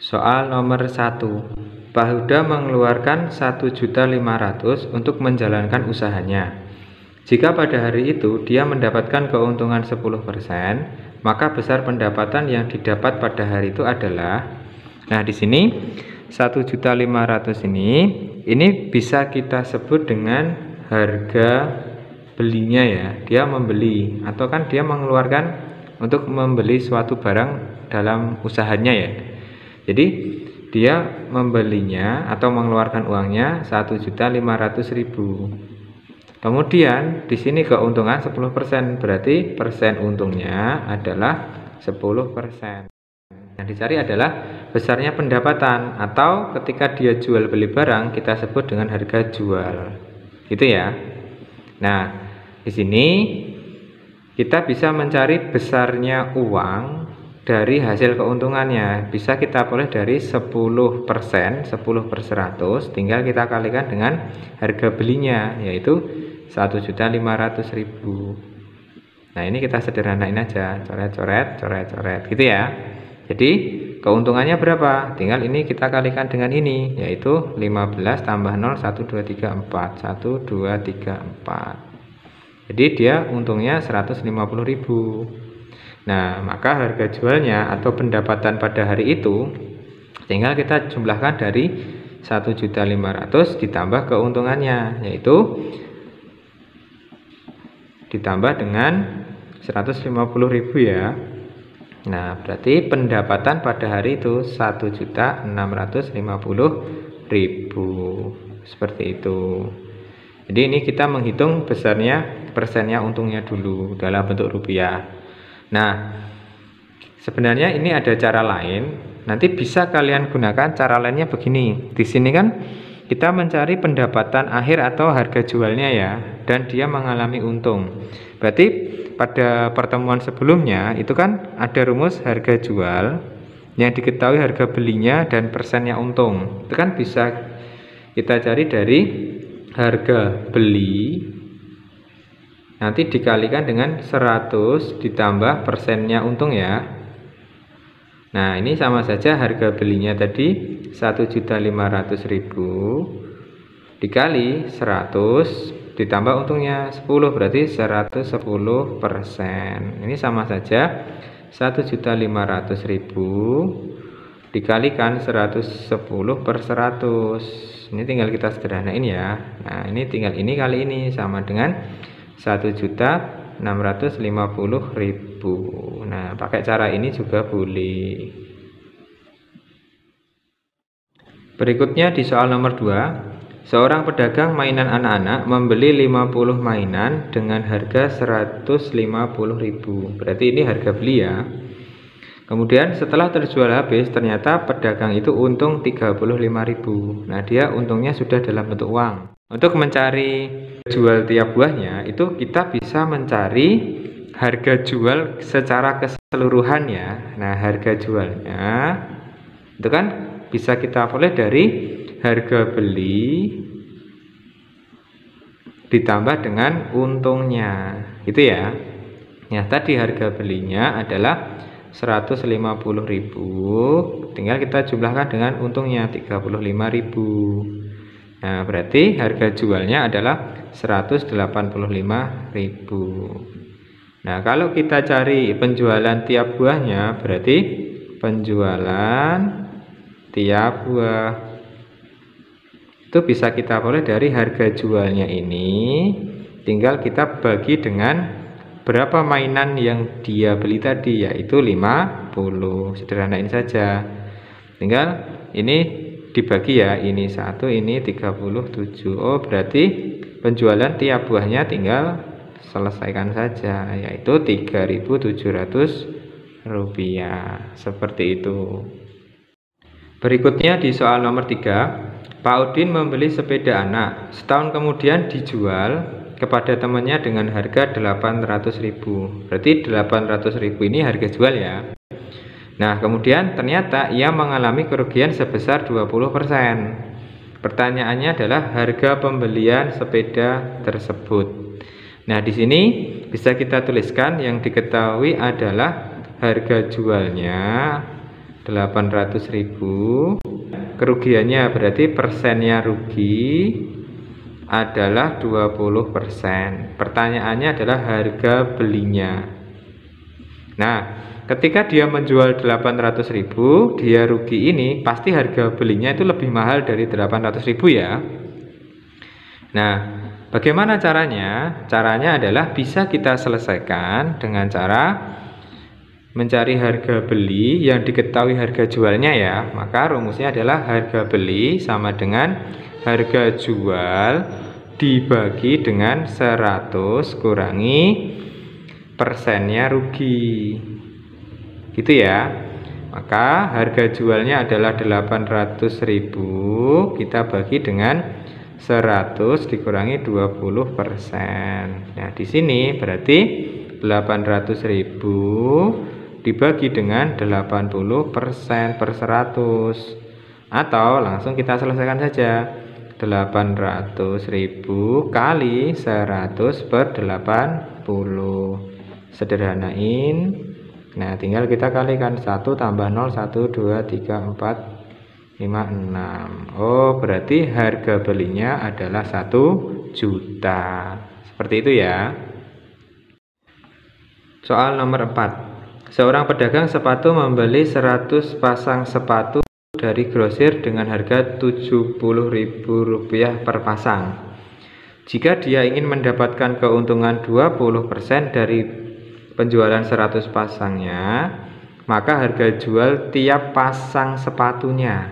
Soal nomor 1. Pak Huda mengeluarkan 1.500.000 untuk menjalankan usahanya. Jika pada hari itu dia mendapatkan keuntungan 10%, maka besar pendapatan yang didapat pada hari itu adalah. Nah, di sini 1.500.000 ini bisa kita sebut dengan harga belinya ya. Dia membeli atau kan dia mengeluarkan untuk membeli suatu barang dalam usahanya ya. Jadi dia membelinya atau mengeluarkan uangnya 1.500.000. Kemudian di sini keuntungan 10%, berarti persen untungnya adalah 10%. Yang dicari adalah besarnya pendapatan, atau ketika dia jual beli barang kita sebut dengan harga jual. Gitu ya. Nah, di sini kita bisa mencari besarnya uang dari hasil keuntungannya. Bisa kita peroleh dari 10%, 10/100, tinggal kita kalikan dengan harga belinya, yaitu 1.500.000. Nah, ini kita sederhanain aja, coret-coret gitu ya. Jadi keuntungannya berapa? Tinggal ini kita kalikan dengan ini, yaitu 15 tambah 0, 1, 2, 3, 4. 1, 2, 3, 4. Jadi dia untungnya 150.000. Nah, maka harga jualnya atau pendapatan pada hari itu tinggal kita jumlahkan dari 1.500.000 ditambah keuntungannya, yaitu ditambah dengan 150.000 ya. Nah, berarti pendapatan pada hari itu 1.650.000. Seperti itu. Jadi ini kita menghitung besarnya persennya untungnya dulu dalam bentuk rupiah. Nah, sebenarnya ini ada cara lain. Nanti bisa kalian gunakan cara lainnya begini. Di sini kan kita mencari pendapatan akhir atau harga jualnya ya, dan dia mengalami untung. Berarti pada pertemuan sebelumnya itu kan ada rumus harga jual yang diketahui harga belinya dan persennya untung. Itu kan bisa kita cari dari harga beli nanti dikalikan dengan 100 ditambah persennya untung ya. Nah, ini sama saja harga belinya tadi 1.500.000 dikali 100 ditambah untungnya 10, berarti 110%. Ini sama saja 1.500.000 dikalikan 110/100. Ini tinggal kita sederhanain ya. Nah, ini tinggal ini kali ini sama dengan 1.650.000. Nah, pakai cara ini juga boleh. Berikutnya di soal nomor 2, seorang pedagang mainan anak-anak membeli 50 mainan dengan harga 150.000. Berarti ini harga beli ya. Kemudian setelah terjual habis ternyata pedagang itu untung 35.000. Nah, dia untungnya sudah dalam bentuk uang. Untuk mencari jual tiap buahnya itu kita bisa mencari harga jual secara keseluruhan ya. Nah, harga jualnya itu kan bisa kita peroleh dari harga beli ditambah dengan untungnya, gitu ya. Ya, tadi harga belinya adalah 150.000, tinggal kita jumlahkan dengan untungnya 35.000. Nah, berarti harga jualnya adalah 185.000. Nah, kalau kita cari penjualan tiap buahnya, berarti penjualan tiap buah itu bisa kita peroleh dari harga jualnya ini, tinggal kita bagi dengan berapa mainan yang dia beli tadi, yaitu 50. Sederhanain saja. Tinggal ini dibagi ya, ini 1, ini 37. Oh, berarti penjualan tiap buahnya tinggal selesaikan saja, yaitu 3.700 rupiah. Seperti itu. Berikutnya di soal nomor 3, Pak Udin membeli sepeda anak, setahun kemudian dijual kepada temannya dengan harga 800.000. Berarti 800.000 ini harga jual ya. Nah, kemudian ternyata ia mengalami kerugian sebesar 20%. Pertanyaannya adalah harga pembelian sepeda tersebut. Nah, di sini bisa kita tuliskan yang diketahui adalah harga jualnya 800.000. Kerugiannya berarti persennya rugi adalah 20%. Pertanyaannya adalah harga belinya. Nah, ketika dia menjual 800.000, dia rugi ini, pasti harga belinya itu lebih mahal dari 800.000 ya. Nah, bagaimana caranya? Caranya adalah bisa kita selesaikan dengan cara mencari harga beli yang diketahui harga jualnya ya. Maka rumusnya adalah harga beli sama dengan harga jual dibagi dengan 100 kurangi persennya rugi. Gitu ya. Maka harga jualnya adalah 800.000, kita bagi dengan 100 dikurangi 20%. Nah, di sini berarti 800.000 dibagi dengan 80% per 100, atau langsung kita selesaikan saja, 800.000 kali 100 per 80. Sederhanain. Nah, tinggal kita kalikan 1 tambah 0, 1, 2, 3, 4, 5, 6. Oh, berarti harga belinya adalah 1 juta. Seperti itu ya. Soal nomor 4. Seorang pedagang sepatu membeli 100 pasang sepatu dari grosir dengan harga Rp70.000 per pasang. Jika dia ingin mendapatkan keuntungan 20% dari penjualan 100 pasangnya, maka harga jual tiap pasang sepatunya.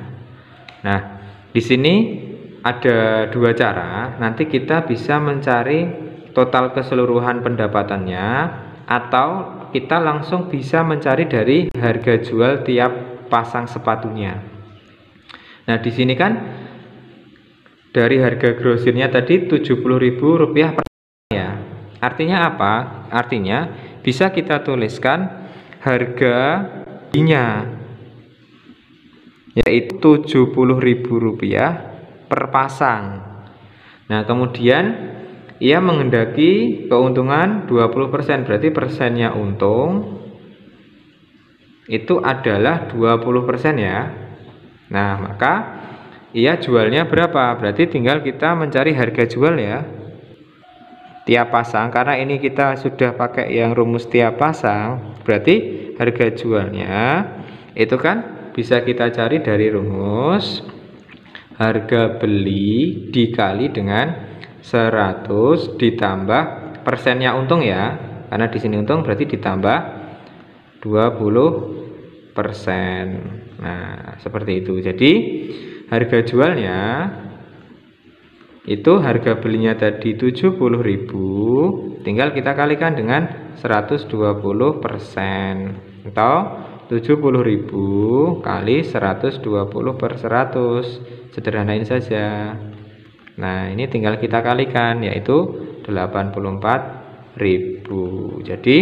Nah, di sini ada dua cara. Nanti kita bisa mencari total keseluruhan pendapatannya, atau kita langsung bisa mencari dari harga jual tiap pasang sepatunya. Nah, di sini kan dari harga grosirnya tadi Rp70.000 per ya. Artinya apa? Artinya bisa kita tuliskan harga belinya yaitu Rp70.000 per pasang. Nah, kemudian ia menghendaki keuntungan 20%, berarti persennya untung itu adalah 20% ya. Nah, maka ia jualnya berapa? Berarti tinggal kita mencari harga jual ya tiap pasang, karena ini kita sudah pakai yang rumus tiap pasang, berarti harga jualnya itu kan bisa kita cari dari rumus harga beli dikali dengan 100 ditambah persennya untung ya, karena di sini untung berarti ditambah 20%. Nah, seperti itu. Jadi harga jualnya itu harga belinya tadi 70.000, tinggal kita kalikan dengan 120%, atau 70.000 kali 120 per 100. Sederhanain saja. Nah, ini tinggal kita kalikan, yaitu 84.000. Jadi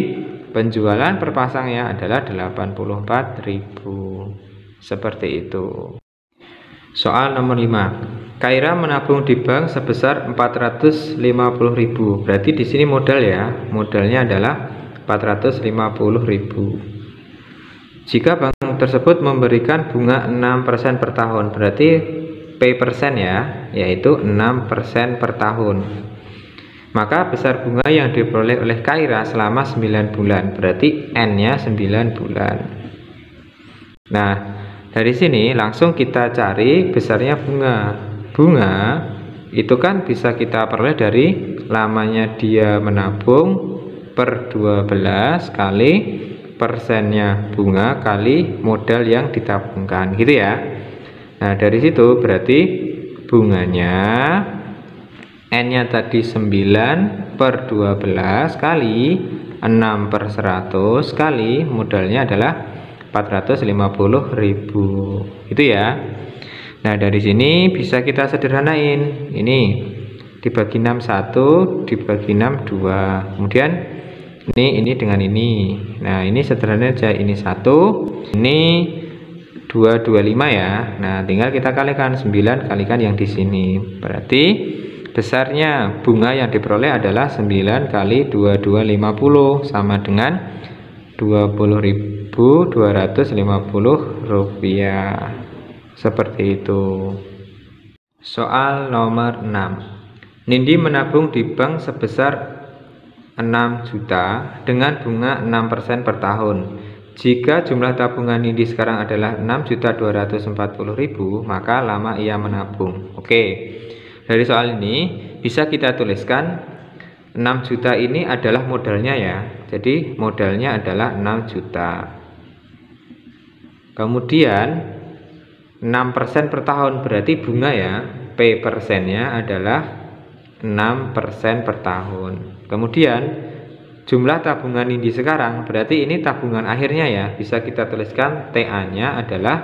penjualan per pasangnya adalah 84.000. Seperti itu. Soal nomor 5. Kaira menabung di bank sebesar 450.000. Berarti di sini modal ya. Modalnya adalah 450.000. Jika bank tersebut memberikan bunga 6% per tahun, berarti P persen ya, yaitu 6% per tahun. Maka besar bunga yang diperoleh oleh Kaira selama 9 bulan, berarti N-nya 9 bulan. Nah, dari sini langsung kita cari besarnya bunga. Bunga itu kan bisa kita peroleh dari lamanya dia menabung per 12 kali persennya bunga kali modal yang ditabungkan, gitu ya. Nah, dari situ berarti bunganya N-nya tadi 9 per 12 kali 6 per 100 kali modalnya adalah 450.000. Itu ya. Nah, dari sini bisa kita sederhanain. Ini dibagi 6 1, dibagi 6 2. Kemudian ini dengan ini. Nah, ini sederhana aja, ini 1, ini 225 ya. Nah, tinggal kita kalikan 9 kalikan yang di sini. Berarti besarnya bunga yang diperoleh adalah 9 kali 2250 sama dengan 20.000. rupiah. Seperti itu. Soal nomor 6. Nindi menabung di bank sebesar 6 juta dengan bunga 6% per tahun. Jika jumlah tabungan Nindi sekarang adalah 6.240.000, maka lama ia menabung. Oke, dari soal ini bisa kita tuliskan 6 juta ini adalah modalnya ya. Jadi modalnya adalah 6 juta. Kemudian 6% per tahun berarti bunga ya. P persennya adalah 6% per tahun. Kemudian jumlah tabungan Nindi sekarang berarti ini tabungan akhirnya ya. Bisa kita tuliskan TA-nya adalah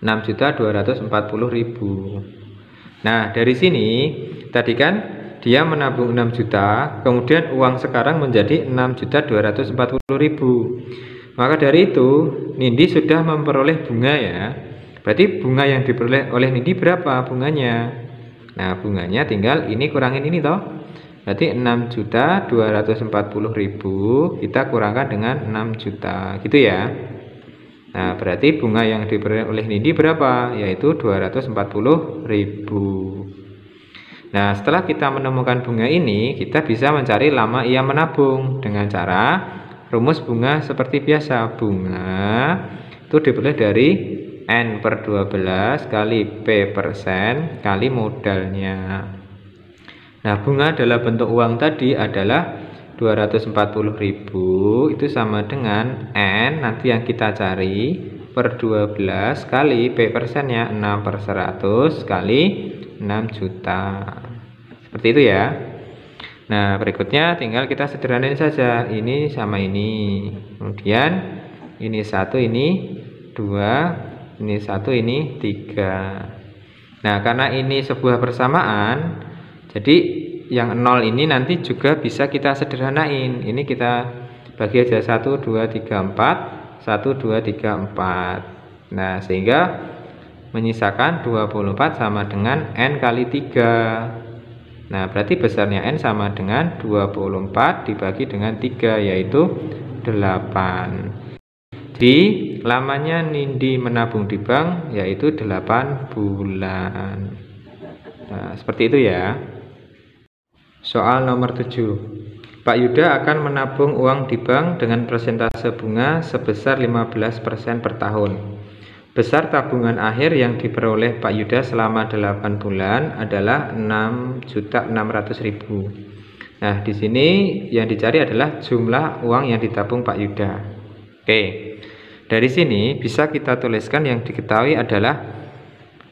6.240.000. Nah, dari sini tadi kan dia menabung 6 juta, kemudian uang sekarang menjadi 6.240.000. Maka dari itu Nindi sudah memperoleh bunga ya. Berarti bunga yang diperoleh oleh Nindi berapa bunganya? Nah, bunganya tinggal ini kurangin ini toh. Berarti 6.240.000 kita kurangkan dengan 6 juta gitu ya. Nah, berarti bunga yang diperoleh oleh Nindi berapa? Yaitu 240.000. Nah, setelah kita menemukan bunga ini, kita bisa mencari lama ia menabung dengan cara rumus bunga seperti biasa. Bunga itu diperoleh dari N per 12 kali P persen kali modalnya. Nah, bunga dalam bentuk uang tadi adalah 240.000, itu sama dengan N nanti yang kita cari per 12 kali P persennya 6 per 100 kali 6 juta. Seperti itu ya. Nah, berikutnya tinggal kita sederhanain saja. Ini sama ini. Kemudian ini 1, ini 2, ini 1, ini 3. Nah, karena ini sebuah persamaan, jadi yang 0 ini nanti juga bisa kita sederhanain. Ini kita bagi aja 1, 2, 3, 4. 1, 2, 3, 4. Nah, sehingga menyisakan 24 sama dengan N kali 3. Nah, berarti besarnya N sama dengan 24 dibagi dengan 3, yaitu 8. Jadi lamanya Nindi menabung di bank yaitu 8 bulan. Nah, seperti itu ya. Soal nomor 7. Pak Yuda akan menabung uang di bank dengan persentase bunga sebesar 15% per tahun. Besar tabungan akhir yang diperoleh Pak Yuda selama 8 bulan adalah 6.600.000. Nah, di sini yang dicari adalah jumlah uang yang ditabung Pak Yuda. Oke. Dari sini bisa kita tuliskan yang diketahui adalah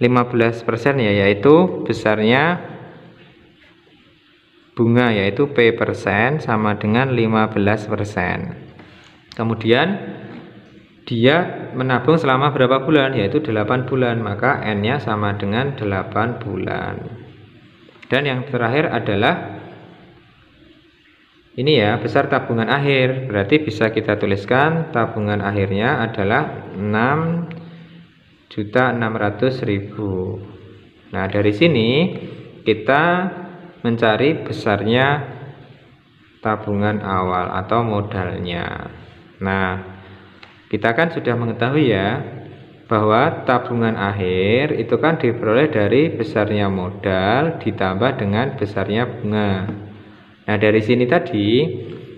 15% ya, yaitu besarnya bunga yaitu P persen sama dengan 15%. Kemudian dia menabung selama berapa bulan? Yaitu 8 bulan, maka N-nya sama dengan 8 bulan. Dan yang terakhir adalah ini ya, besar tabungan akhir. Berarti bisa kita tuliskan tabungan akhirnya adalah 6.600.000. Nah, dari sini kita mencari besarnya tabungan awal atau modalnya. Nah, kita kan sudah mengetahui ya bahwa tabungan akhir itu kan diperoleh dari besarnya modal ditambah dengan besarnya bunga. Nah, dari sini tadi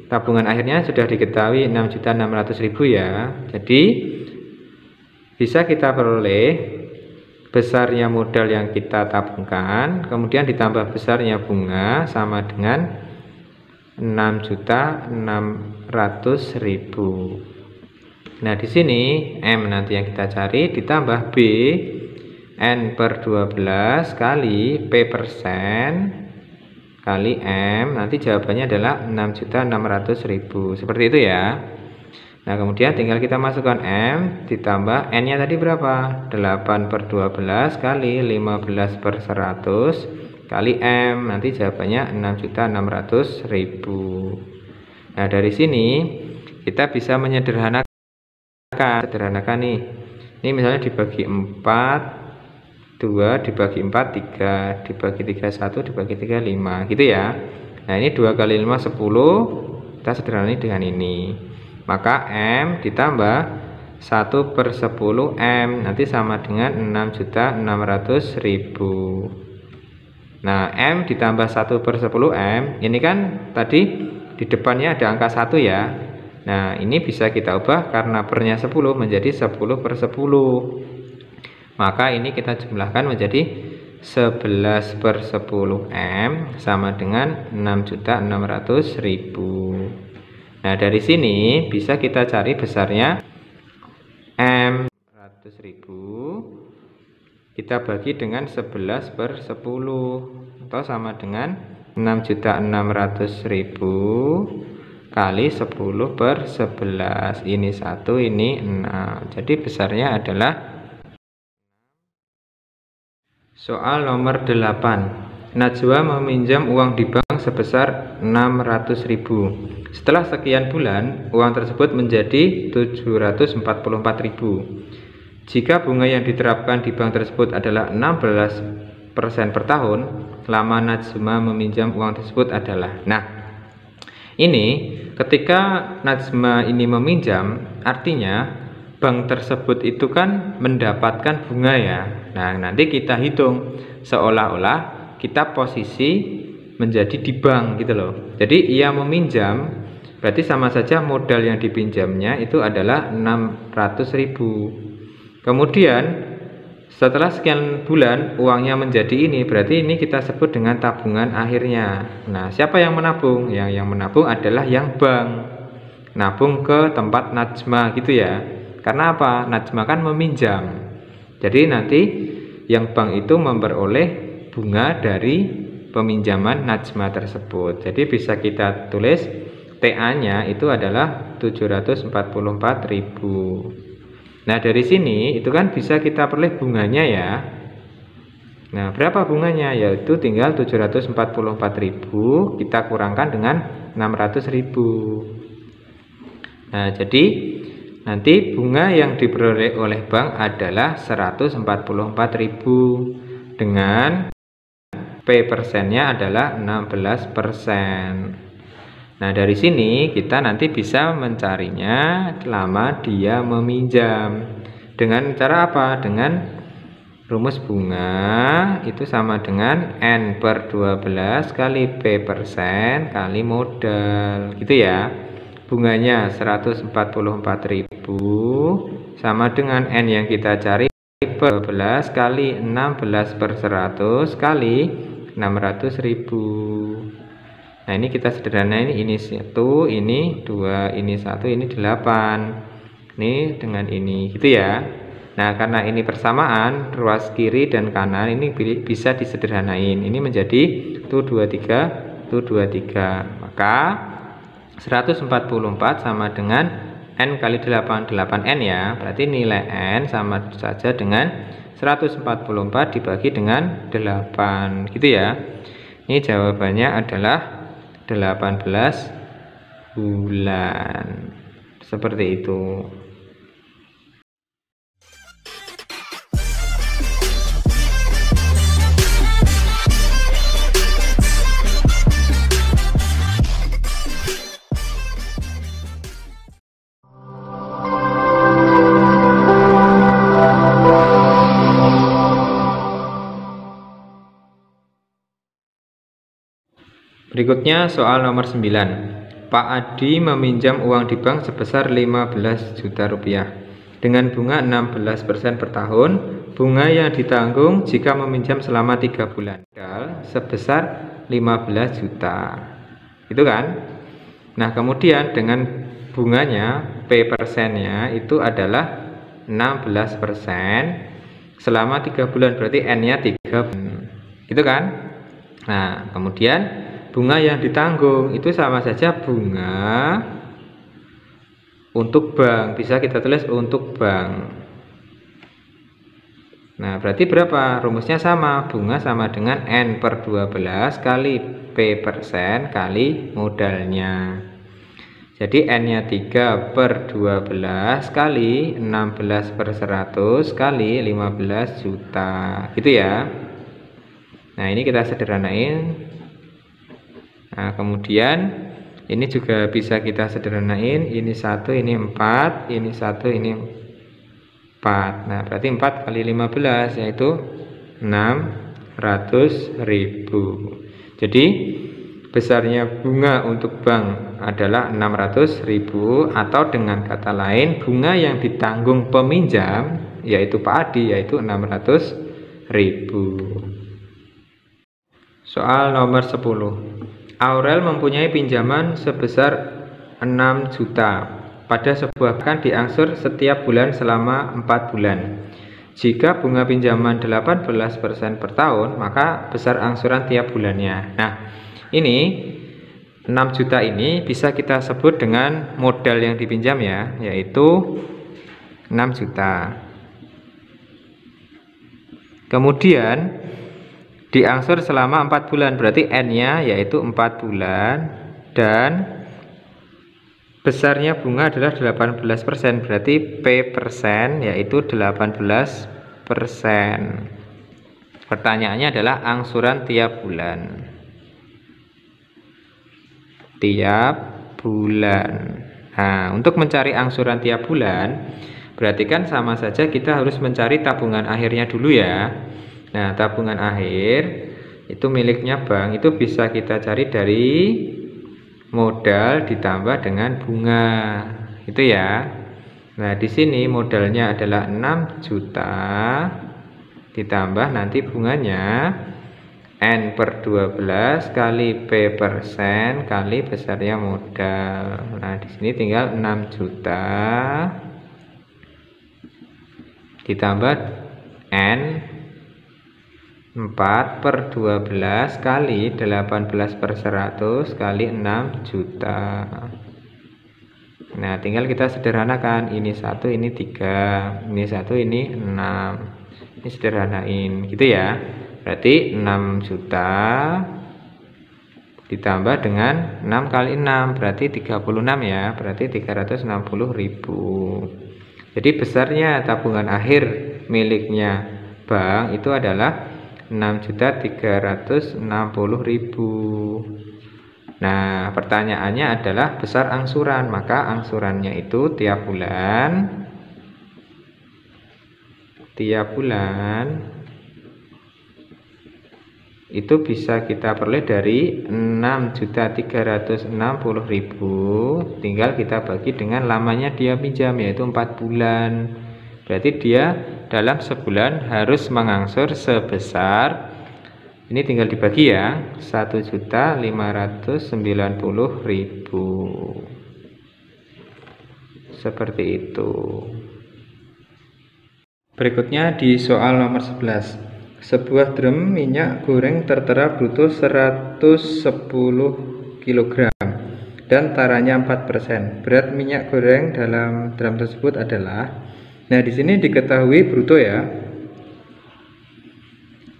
tabungan akhirnya sudah diketahui 6.600.000 ya. Jadi bisa kita peroleh besarnya modal yang kita tabungkan kemudian ditambah besarnya bunga sama dengan 6.600.000. Nah, di sini M nanti yang kita cari ditambah B N per 12 kali P persen kali M, nanti jawabannya adalah 6.600.000. Seperti itu ya. Nah, kemudian tinggal kita masukkan M ditambah N nya tadi berapa? 8 per 12 kali 15 per 100 kali M, nanti jawabannya 6.600.000. Nah, dari sini kita bisa menyederhanakan nih. Ini misalnya dibagi 4, 2 dibagi 4, 3 dibagi 3, 1 dibagi 3, 5 gitu ya. Nah, ini 2 kali 5 10, kita sederhanakan dengan ini. Maka M ditambah 1/10 M nanti sama dengan 6.600.000. Nah, M ditambah 1/10 M ini kan tadi di depannya ada angka 1 ya. Nah, ini bisa kita ubah karena pernya 10 menjadi 10/10. Maka ini kita jumlahkan menjadi 11/10 M sama dengan 6.600.000. Nah, dari sini bisa kita cari besarnya M 100.000 kita bagi dengan 11/10 atau sama dengan 6.600.000 kali 10/11. Ini 1, ini 6. Jadi besarnya adalah. Soal nomor 8. Najwa meminjam uang di bank sebesar 600.000. Setelah sekian bulan, uang tersebut menjadi 744.000. Jika bunga yang diterapkan di bank tersebut adalah 16% per tahun, lama Najma meminjam uang tersebut adalah. Nah, ini ketika Najma ini meminjam, artinya bank tersebut itu kan mendapatkan bunga ya. Nah, nanti kita hitung seolah-olah kita posisi menjadi di bank gitu loh. Jadi ia meminjam, berarti sama saja modal yang dipinjamnya itu adalah 600.000. Kemudian setelah sekian bulan uangnya menjadi ini, berarti ini kita sebut dengan tabungan akhirnya. Nah, siapa yang menabung? Yang menabung adalah yang bank. Nabung ke tempat Najma gitu ya. Karena apa? Najma kan meminjam. Jadi nanti yang bank itu memperoleh bunga dari peminjaman Najma tersebut. Jadi bisa kita tulis TA-nya itu adalah 744.000. Nah, dari sini itu kan bisa kita peroleh bunganya ya. Nah, berapa bunganya? Yaitu tinggal 744.000 kita kurangkan dengan 600.000. Nah, jadi nanti bunga yang diperoleh oleh bank adalah 144.000 dengan P persennya adalah 16%. Nah, dari sini kita nanti bisa mencarinya lama dia meminjam. Dengan cara apa? Dengan rumus bunga itu sama dengan N/12 kali P persen kali modal. Gitu ya. Bunganya 144.000 sama dengan N yang kita cari per 12 kali 16/100 kali 600.000. Nah, ini kita sederhanain, ini 1, ini 2, ini 1, ini 8. Ini dengan ini gitu ya. Nah, karena ini persamaan, ruas kiri dan kanan ini bisa disederhanain. Ini menjadi tu 23, tu 23. Maka 144 sama dengan N kali 8, 8N ya. Berarti nilai N sama saja dengan 144 dibagi dengan 8 gitu ya. Ini jawabannya adalah 18 bulan. Seperti itu. Berikutnya soal nomor 9. Pak Adi meminjam uang di bank sebesar 15 juta rupiah dengan bunga 16% per tahun. Bunga yang ditanggung jika meminjam selama 3 bulan sebesar 15 juta. Itu kan? Nah, kemudian dengan bunganya P persennya itu adalah 16% selama 3 bulan, berarti N-nya 3 bulan. Gitu kan? Nah, kemudian bunga yang ditanggung itu sama saja bunga untuk bank, bisa kita tulis untuk bank. Nah, berarti berapa? Rumusnya sama, bunga sama dengan N/12 kali P persen kali modalnya. Jadi N-nya 3/12 kali 16/100 kali 15 juta gitu ya. Nah, ini kita sederhanain. Nah, kemudian Ini juga bisa kita sederhanain, ini 1, ini 4, ini 1, ini 4. Nah, berarti 4 kali 15 yaitu 600.000. Jadi besarnya bunga untuk bank adalah 600.000, atau dengan kata lain bunga yang ditanggung peminjam yaitu Pak Adi yaitu 600.000. Soal nomor 10. Aurel mempunyai pinjaman sebesar 6 juta pada sebuah bank diangsur setiap bulan selama 4 bulan. Jika bunga pinjaman 18% per tahun, maka besar angsuran tiap bulannya. Nah, ini 6 juta ini bisa kita sebut dengan modal yang dipinjam ya, yaitu 6 juta. Kemudian diangsur selama 4 bulan, berarti N-nya yaitu 4 bulan, dan besarnya bunga adalah 18%, berarti P persen yaitu 18%. Pertanyaannya adalah angsuran tiap bulan. Nah, untuk mencari angsuran tiap bulan, berarti kan sama saja kita harus mencari tabungan akhirnya dulu ya. Nah, tabungan akhir itu miliknya bank, itu bisa kita cari dari modal ditambah dengan bunga, itu ya. Nah, di sini modalnya adalah 6 juta ditambah nanti bunganya N per 12 kali P persen kali besarnya modal. Nah, di sini tinggal 6 juta ditambah N 4 per 12 kali 18 per 100 kali 6 juta. Nah, tinggal kita sederhanakan, ini 1, ini 3, ini 1, ini 6. Ini sederhanain gitu ya. Berarti 6 juta ditambah dengan 6 kali 6 berarti 36 ya, berarti 360.000. Jadi besarnya tabungan akhir miliknya bank itu adalah 6.360.000. Nah, pertanyaannya adalah besar angsuran, maka angsurannya itu tiap bulan itu bisa kita peroleh dari 6.360.000, tinggal kita bagi dengan lamanya dia pinjam yaitu 4 bulan. Berarti dia dalam sebulan harus mengangsur sebesar, ini tinggal dibagi ya, 1.590.000. Seperti itu. Berikutnya di soal nomor 11. Sebuah drum minyak goreng tertera bruto 110 kg dan taranya 4%. Berat minyak goreng dalam drum tersebut adalah, nah di sini diketahui bruto ya,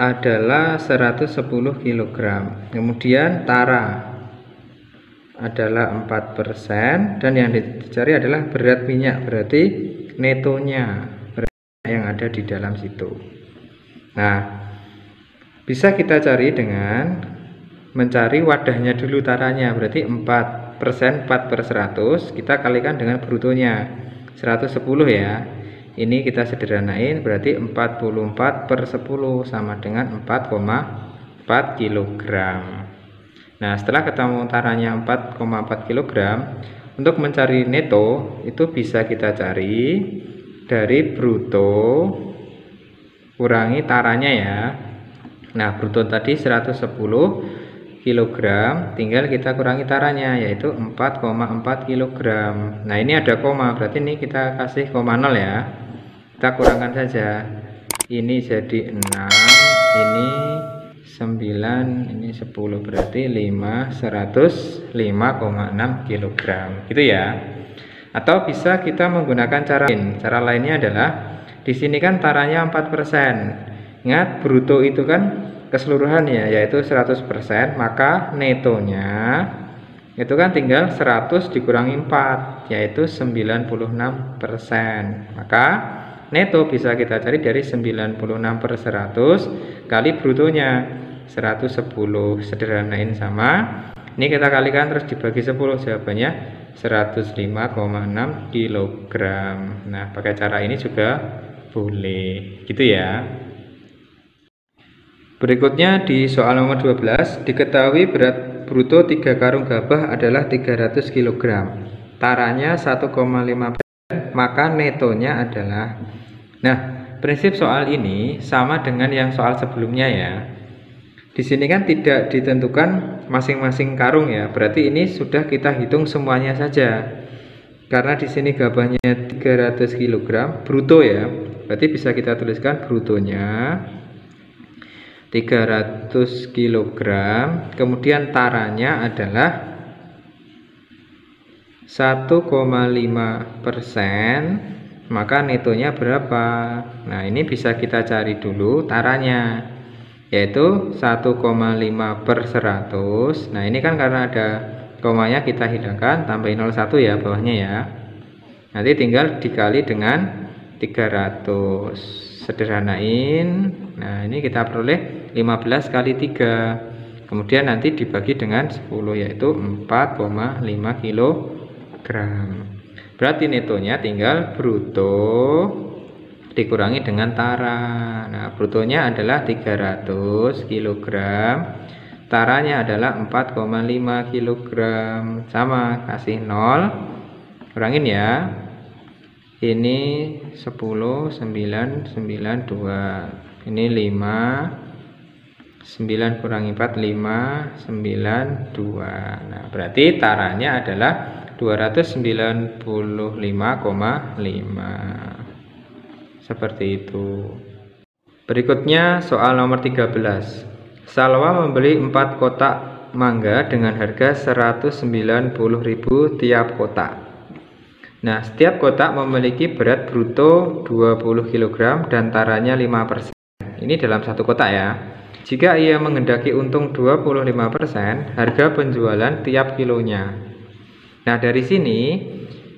adalah 110 kg. Kemudian tara adalah 4% dan yang dicari adalah berat minyak, berarti netonya yang ada di dalam situ. Nah, bisa kita cari dengan mencari wadahnya dulu, taranya berarti 4%, 4/100 kita kalikan dengan brutonya 110 ya. Ini kita sederhanain, berarti 44/10 sama dengan 4,4 kg. Nah, setelah ketemu taranya 4,4 kg, untuk mencari neto itu bisa kita cari dari bruto kurangi taranya ya. Nah, bruto tadi 110 kg, tinggal kita kurangi taranya yaitu 4,4 kg. Nah, ini ada koma, berarti ini kita kasih koma 0 ya. Kita kurangkan saja. Ini jadi 6, ini 9, ini 10, berarti 105,6 kg. Gitu ya. Atau bisa kita menggunakan cara lain. Cara lainnya adalah di sini kan taranya 4%. Ingat, bruto itu kan keseluruhan ya, yaitu 100%, maka netonya itu kan tinggal 100 dikurangi 4, yaitu 96%. Maka neto bisa kita cari dari 96/100 kali brutonya 110. Sederhanain sama Ini kita kalikan terus dibagi 10, jawabannya 105,6 kg. Nah, pakai cara ini juga boleh, gitu ya. Berikutnya di soal nomor 12, diketahui berat bruto 3 karung gabah adalah 300 kg. Taranya 1,5 persen, maka netonya adalah. Nah, prinsip soal ini sama dengan yang soal sebelumnya ya. Di sini kan tidak ditentukan masing-masing karung ya. Berarti ini sudah kita hitung semuanya saja. Karena di sini gabahnya 300 kg bruto ya. Berarti bisa kita tuliskan brutonya 300 kg, kemudian taranya adalah 1,5%, maka netonya berapa? Nah, ini bisa kita cari dulu taranya, yaitu 1,5 per 100. Nah, ini kan karena ada komanya kita hilangkan, tambahin 01 ya bawahnya ya. Nanti tinggal dikali dengan 300. Sederhanain. Nah, ini kita peroleh 15 kali 3. Kemudian nanti dibagi dengan 10, yaitu 4,5 kg. Berarti netonya tinggal bruto dikurangi dengan tara. Nah, brutonya adalah 300 kg. Taranya adalah 4,5 kg. Sama, kasih 0. Kurangin ya. Ini 10, 9, 9, 2. Ini 5, 9 kurangi 4, 5, 9, 2. Nah, berarti taranya adalah 295,5. Seperti itu. Berikutnya soal nomor 13. Salwa membeli 4 kotak mangga dengan harga 190.000 tiap kotak. Nah, setiap kotak memiliki berat bruto 20 kg dan taranya 5%. Ini dalam satu kotak ya. Jika ia menghendaki untung 25%, harga penjualan tiap kilonya. Nah, dari sini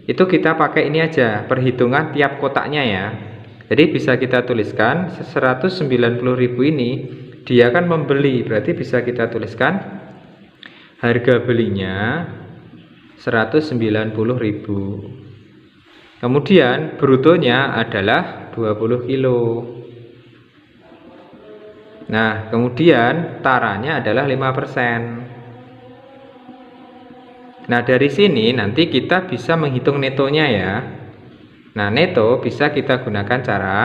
itu kita pakai ini aja, perhitungan tiap kotaknya ya. Jadi bisa kita tuliskan 190.000 ini dia akan membeli, berarti bisa kita tuliskan harga belinya 190.000. Kemudian brutonya adalah 20 kilo. Nah, kemudian taranya adalah 5%. Nah, dari sini nanti kita bisa menghitung netonya ya. Nah, neto bisa kita gunakan cara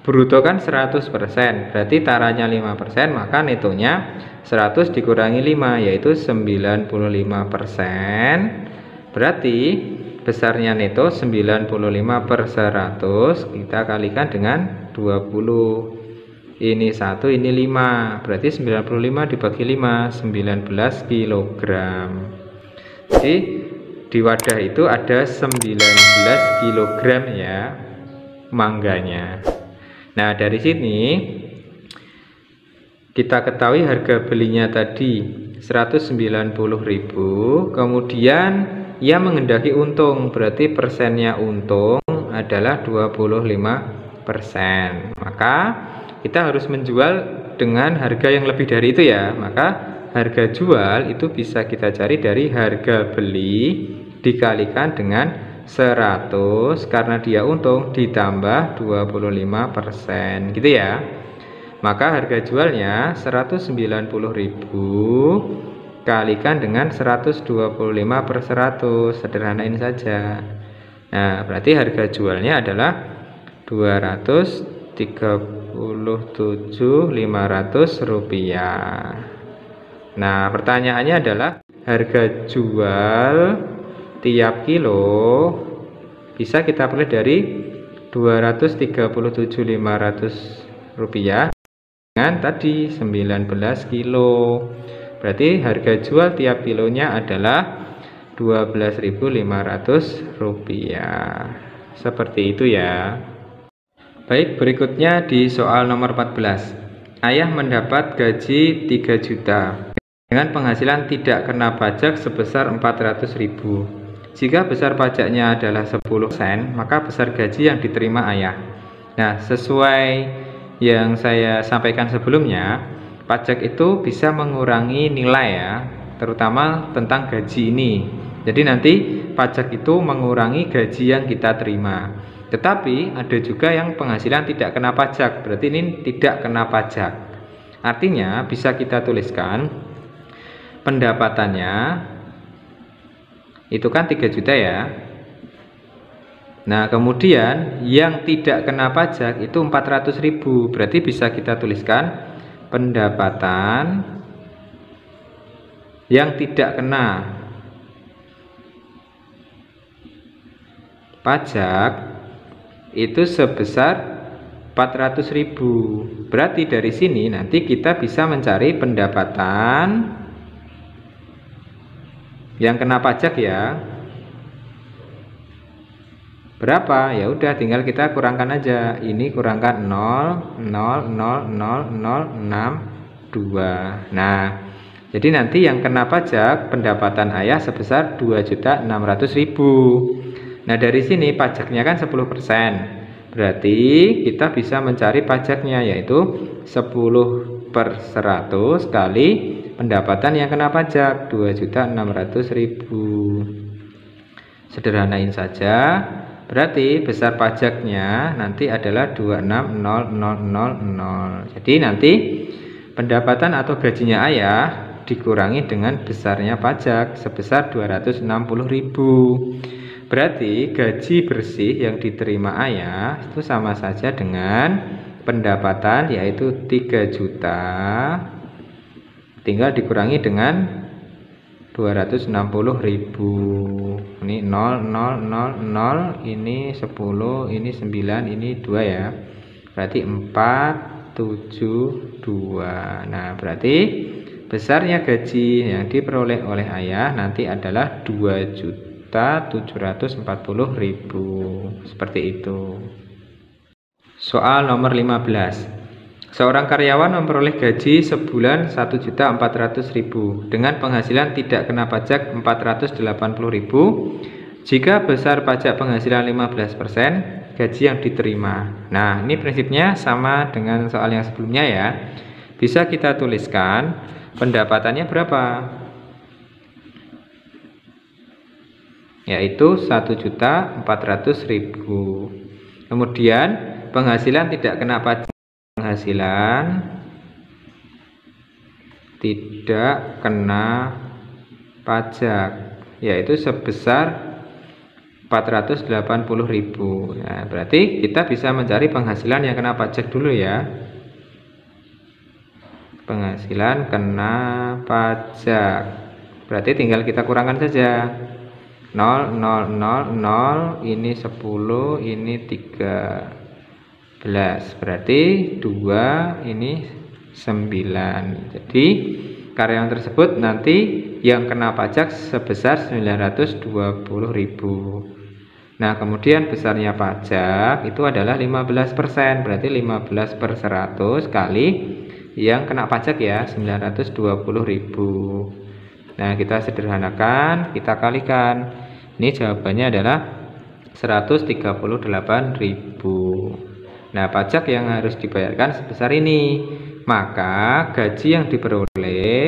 bruto kan 100%, berarti taranya 5%, maka netonya 100 dikurangi 5, yaitu 95%. Berarti besarnya neto 95 per 100, kita kalikan dengan 20. Ini 1, ini 5, berarti 95 dibagi 5, 19 kg. Jadi di wadah itu ada 19 kg ya mangganya. Nah, dari sini kita ketahui harga belinya tadi 190.000, kemudian ia menghendaki untung, berarti persennya untung adalah 25%. Maka kita harus menjual dengan harga yang lebih dari itu ya. Maka harga jual itu bisa kita cari dari harga beli dikalikan dengan 100 karena dia untung ditambah 25%, gitu ya. Maka harga jualnya 190.000 kalikan dengan 125 per 100, sederhanain saja. Nah, berarti harga jualnya adalah 237.500 rupiah. Nah, pertanyaannya adalah harga jual tiap kilo bisa kita peroleh dari 237.500 rupiah dengan tadi 19 kilo. Berarti harga jual tiap kilonya adalah 12.500 rupiah. Seperti itu ya. Baik, berikutnya di soal nomor 14. Ayah mendapat gaji 3 juta dengan penghasilan tidak kena pajak sebesar 400.000. Jika besar pajaknya adalah 10%, maka besar gaji yang diterima ayah. Nah, sesuai yang saya sampaikan sebelumnya, pajak itu bisa mengurangi nilai ya. terutama tentang gaji ini. Jadi nanti pajak itu mengurangi gaji yang kita terima. Tetapi ada juga yang penghasilan tidak kena pajak, berarti ini tidak kena pajak. Artinya bisa kita tuliskan pendapatannya itu kan 3 juta ya. Nah, kemudian yang tidak kena pajak itu 400.000. Berarti bisa kita tuliskan pendapatan yang tidak kena pajak itu sebesar 400.000. Berarti dari sini nanti kita bisa mencari pendapatan yang kena pajak ya. Berapa? Ya udah tinggal kita kurangkan aja. Ini kurangkan 0,0000662. Nah, jadi nanti yang kena pajak pendapatan ayah sebesar 2.600.000. Nah, dari sini pajaknya kan 10%. Berarti kita bisa mencari pajaknya yaitu 10/100 kali pendapatan yang kena pajak 2.600.000. Sederhanain saja. Berarti besar pajaknya nanti adalah 26.000. Jadi nanti pendapatan atau gajinya ayah dikurangi dengan besarnya pajak sebesar 260.000. Berarti gaji bersih yang diterima ayah itu sama saja dengan pendapatan yaitu 3 juta tinggal dikurangi dengan 260.000. Ini 0,000, ini 10, ini 9, ini 2 ya. Berarti 472. Nah, berarti besarnya gaji yang diperoleh oleh ayah nanti adalah 2.740.000. Seperti itu. Soal nomor 15. Seorang karyawan memperoleh gaji sebulan 1.400.000 dengan penghasilan tidak kena pajak 480.000. Jika besar pajak penghasilan 15% gaji yang diterima. Nah, ini prinsipnya sama dengan soal yang sebelumnya ya. Bisa kita tuliskan pendapatannya berapa? Yaitu 1.400.000. Kemudian penghasilan tidak kena pajak. Penghasilan tidak kena pajak yaitu sebesar 480.000. Nah, berarti kita bisa mencari penghasilan yang kena pajak dulu ya. Penghasilan kena pajak. Berarti tinggal kita kurangkan saja. 0,000, ini 10, ini 13. Berarti 2, ini 9. Jadi karyawan tersebut nanti yang kena pajak sebesar 920.000. Nah, kemudian besarnya pajak itu adalah 15%. Berarti 15/100 kali yang kena pajak ya 920.000. Nah, kita sederhanakan, kita kalikan. Ini jawabannya adalah 138.000. Nah, pajak yang harus dibayarkan sebesar ini. Maka gaji yang diperoleh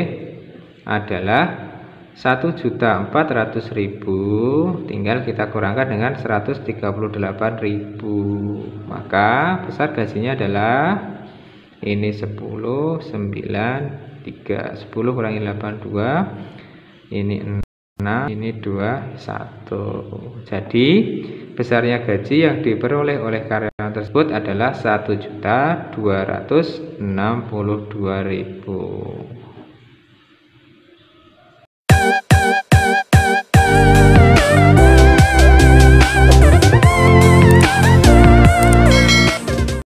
adalah 1.400.000 tinggal kita kurangkan dengan 138.000. Maka besar gajinya adalah ini 10, 9, 3. 10 kurangi 82. Ini 6, ini 2, 1. Jadi besarnya gaji yang diperoleh oleh karyawan tersebut adalah 1.262.000.